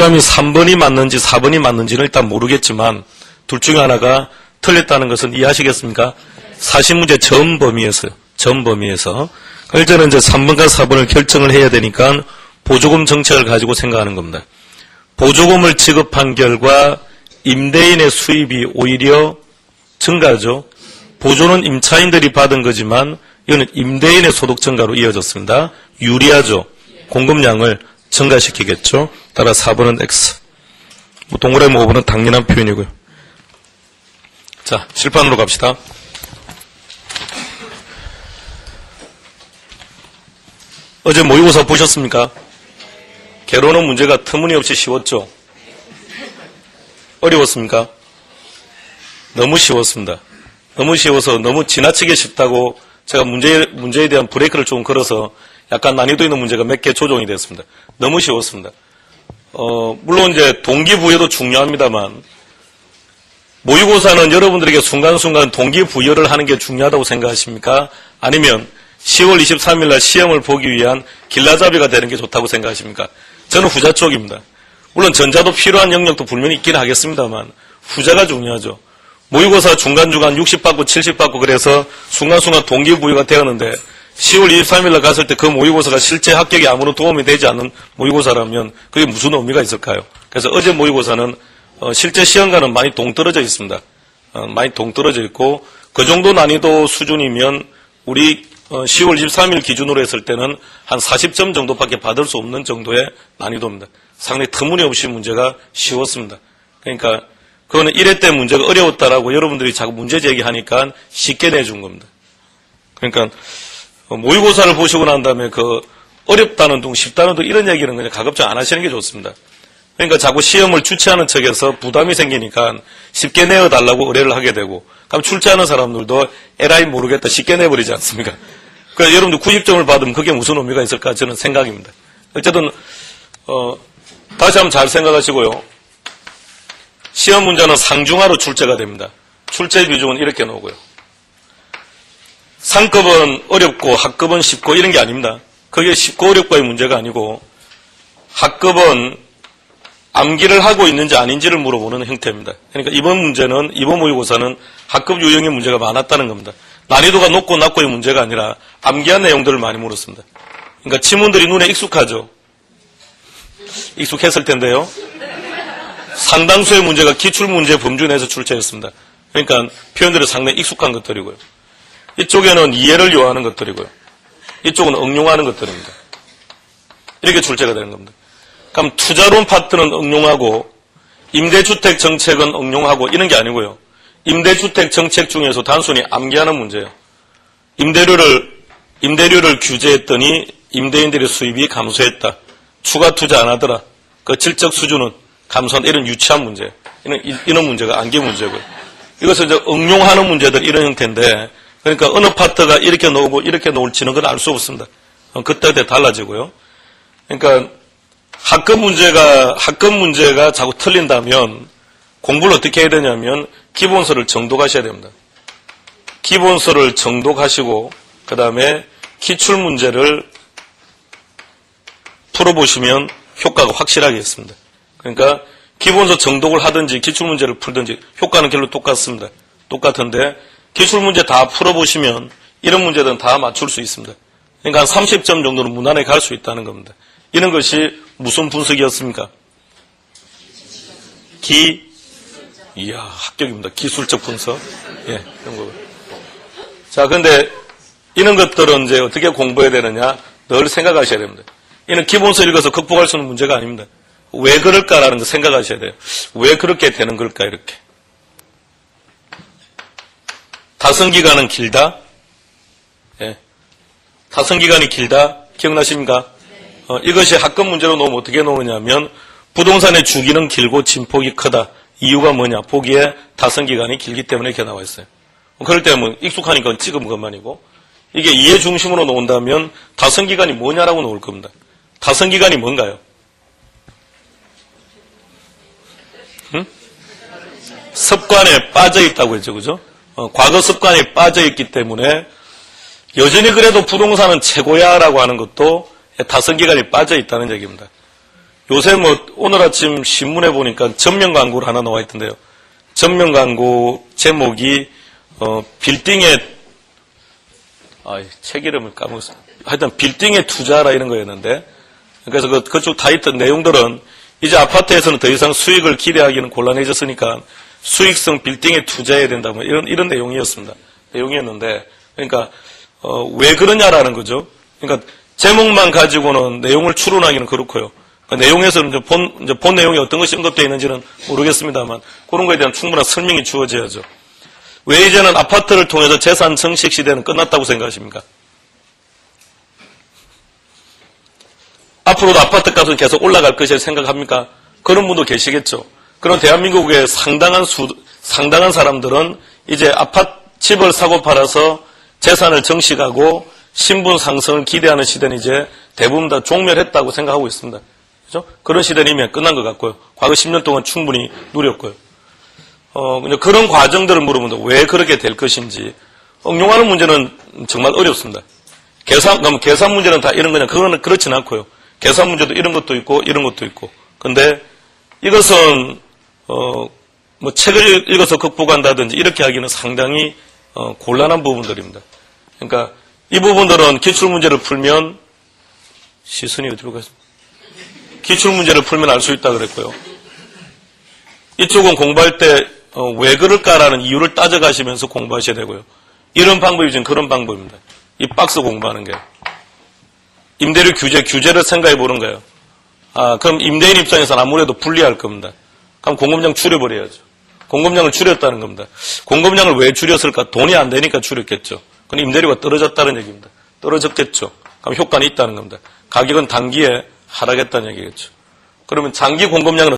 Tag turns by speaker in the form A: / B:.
A: 동그라미 3번이 맞는지 4번이 맞는지는 일단 모르겠지만 둘 중에 하나가 틀렸다는 것은 이해하시겠습니까? 40문제 전 범위에서요. 전 범위에서. 일단은 이제 3번과 4번을 결정을 해야 되니까 보조금 정책을 가지고 생각하는 겁니다. 보조금을 지급한 결과 임대인의 수입이 오히려 증가하죠. 보조는 임차인들이 받은 거지만 이거는 임대인의 소득 증가로 이어졌습니다. 유리하죠. 공급량을 증가시키겠죠. 따라 4번은 X. 동그라미 5번은 당연한 표현이고요. 자, 칠판으로 갑시다. 어제 모의고사 보셨습니까? 개론어 문제가 터무니없이 쉬웠죠? 어려웠습니까? 너무 쉬웠습니다. 너무 쉬워서 너무 지나치게 쉽다고 제가 문제에 대한 브레이크를 좀 걸어서 약간 난이도 있는 문제가 몇 개 조정이 됐습니다. 너무 쉬웠습니다. 물론 이제 동기부여도 중요합니다만 모의고사는 여러분들에게 순간순간 동기부여를 하는 게 중요하다고 생각하십니까? 아니면 10월 23일 날 시험을 보기 위한 길라잡이가 되는 게 좋다고 생각하십니까? 저는 후자 쪽입니다. 물론 전자도 필요한 영역도 분명히 있긴 하겠습니다만 후자가 중요하죠. 모의고사 중간중간 60 받고 70 받고 그래서 순간순간 동기부여가 되었는데 10월 23일 날 갔을 때 그 모의고사가 실제 합격에 아무런 도움이 되지 않는 모의고사라면 그게 무슨 의미가 있을까요? 그래서 어제 모의고사는 실제 시험과는 많이 동떨어져 있습니다. 많이 동떨어져 있고 그 정도 난이도 수준이면 우리 10월 23일 기준으로 했을 때는 한 40점 정도밖에 받을 수 없는 정도의 난이도입니다. 상당히 터무니없이 문제가 쉬웠습니다. 그러니까 그거는 1회 때 문제가 어려웠다라고 여러분들이 자꾸 문제 제기하니까 쉽게 내준 겁니다. 그러니까 모의고사를 보시고 난 다음에 그 어렵다는 둥 쉽다는 둥 이런 얘기는 그냥 가급적 안 하시는 게 좋습니다. 그러니까 자꾸 시험을 주최하는 측에서 부담이 생기니까 쉽게 내어달라고 의뢰를 하게 되고 그럼 출제하는 사람들도 에라이 모르겠다 쉽게 내버리지 않습니까? 그래서 여러분들 90점을 받으면 그게 무슨 의미가 있을까 저는 생각입니다. 어쨌든 다시 한번 잘 생각하시고요. 시험 문제는 상중하로 출제가 됩니다. 출제 비중은 이렇게 나오고요. 상급은 어렵고 학급은 쉽고 이런 게 아닙니다. 그게 쉽고 어렵고의 문제가 아니고 학급은 암기를 하고 있는지 아닌지를 물어보는 형태입니다. 그러니까 이번 모의고사는 학급 유형의 문제가 많았다는 겁니다. 난이도가 높고 낮고의 문제가 아니라 암기한 내용들을 많이 물었습니다. 그러니까 지문들이 눈에 익숙하죠. 익숙했을 텐데요. 상당수의 문제가 기출문제 범주 내에서 출제했습니다. 그러니까 표현들이 상당히 익숙한 것들이고요. 이쪽에는 이해를 요하는 것들이고요. 이쪽은 응용하는 것들입니다. 이렇게 출제가 되는 겁니다. 그럼 투자론 파트는 응용하고 임대주택 정책은 응용하고 이런 게 아니고요. 임대주택 정책 중에서 단순히 암기하는 문제예요. 임대료를 규제했더니 임대인들의 수입이 감소했다. 추가 투자 안 하더라. 그 질적 수준은 감소한 이런 유치한 문제. 이런 문제가 암기 문제고요. 이것을 이제 응용하는 문제들 이런 형태인데 그러니까 어느 파트가 이렇게 나오고 이렇게 나올지는 건 알 수 없습니다. 그때그때 달라지고요. 그러니까 학급 문제가 자꾸 틀린다면 공부를 어떻게 해야 되냐면 기본서를 정독하셔야 됩니다. 기본서를 정독하시고 그 다음에 기출 문제를 풀어보시면 효과가 확실하게 있습니다. 그러니까 기본서 정독을 하든지 기출 문제를 풀든지 효과는 결로 똑같습니다. 똑같은데 기출 문제 다 풀어보시면 이런 문제들은 다 맞출 수 있습니다. 그러니까 한 30점 정도는 무난하게 갈 수 있다는 겁니다. 이런 것이 무슨 분석이었습니까? 이야, 합격입니다. 기술적 분석. 예, 이런 거고요. 자, 근데 이런 것들은 이제 어떻게 공부해야 되느냐? 늘 생각하셔야 됩니다. 이는 기본서 읽어서 극복할 수 있는 문제가 아닙니다. 왜 그럴까라는 거 생각하셔야 돼요. 왜 그렇게 되는 걸까, 이렇게. 타성기간은 길다? 예. 타성기간이 길다? 기억나십니까? 이것이 학급 문제로 놓으면 어떻게 놓으냐면 부동산의 주기는 길고 진폭이 크다. 이유가 뭐냐? 보기에 타성기간이 길기 때문에 이렇게 나와 있어요. 그럴 때 뭐 익숙하니까 찍은 것만이고 이게 이해 중심으로 놓은다면 타성기간이 뭐냐라고 놓을 겁니다. 타성기간이 뭔가요? 습관에 빠져 있다고 했죠. 그죠? 과거 습관에 빠져 있기 때문에 여전히 그래도 부동산은 최고야라고 하는 것도 타성기간이 빠져 있다는 얘기입니다. 요새 오늘 아침 신문에 보니까 전면 광고를 하나 나와 있던데요. 전면 광고 제목이, 빌딩에, 책 이름을 까먹었어요. 하여튼 빌딩에 투자하라 이런 거였는데, 그래서 그쪽 다 있던 내용들은 이제 아파트에서는 더 이상 수익을 기대하기는 곤란해졌으니까 수익성 빌딩에 투자해야 된다, 이런 내용이었습니다. 내용이었는데, 그러니까, 왜 그러냐라는 거죠. 그러니까 제목만 가지고는 내용을 추론하기는 그렇고요. 그러니까 내용에서는 본 내용이 어떤 것이 언급되어 있는지는 모르겠습니다만 그런 거에 대한 충분한 설명이 주어져야죠. 왜 이제는 아파트를 통해서 재산 증식 시대는 끝났다고 생각하십니까? 앞으로도 아파트 값은 계속 올라갈 것이라 생각합니까? 그런 분도 계시겠죠. 그럼 대한민국의 상당한 사람들은 이제 집을 사고 팔아서 재산을 증식하고 신분 상승을 기대하는 시대는 이제 대부분 다 종멸했다고 생각하고 있습니다. 그죠? 그런 시대는 이미 끝난 것 같고요. 과거 10년 동안 충분히 누렸고요. 그런 과정들을 물어본다. 왜 그렇게 될 것인지. 응용하는 문제는 정말 어렵습니다. 계산 문제는 다 이런 거냐. 그거는 그렇진 않고요. 계산 문제도 이런 것도 있고, 이런 것도 있고. 근데 이것은, 책을 읽어서 극복한다든지 이렇게 하기는 상당히, 곤란한 부분들입니다. 그러니까 이 부분들은 기출문제를 풀면, 시선이 어디로 갔습니까? 기출문제를 풀면 알 수 있다 그랬고요. 이쪽은 공부할 때, 왜 그럴까라는 이유를 따져가시면서 공부하셔야 되고요. 이런 방법이 지금 그런 방법입니다. 이 박스 공부하는 게. 임대료 규제를 생각해 보는 거예요. 그럼 임대인 입장에서는 아무래도 불리할 겁니다. 그럼 공급량 줄여버려야죠. 공급량을 줄였다는 겁니다. 공급량을 왜 줄였을까? 돈이 안 되니까 줄였겠죠. 그럼 임대료가 떨어졌다는 얘기입니다. 떨어졌겠죠. 그럼 효과는 있다는 겁니다. 가격은 단기에 하락했다는 얘기겠죠. 그러면 장기 공급량은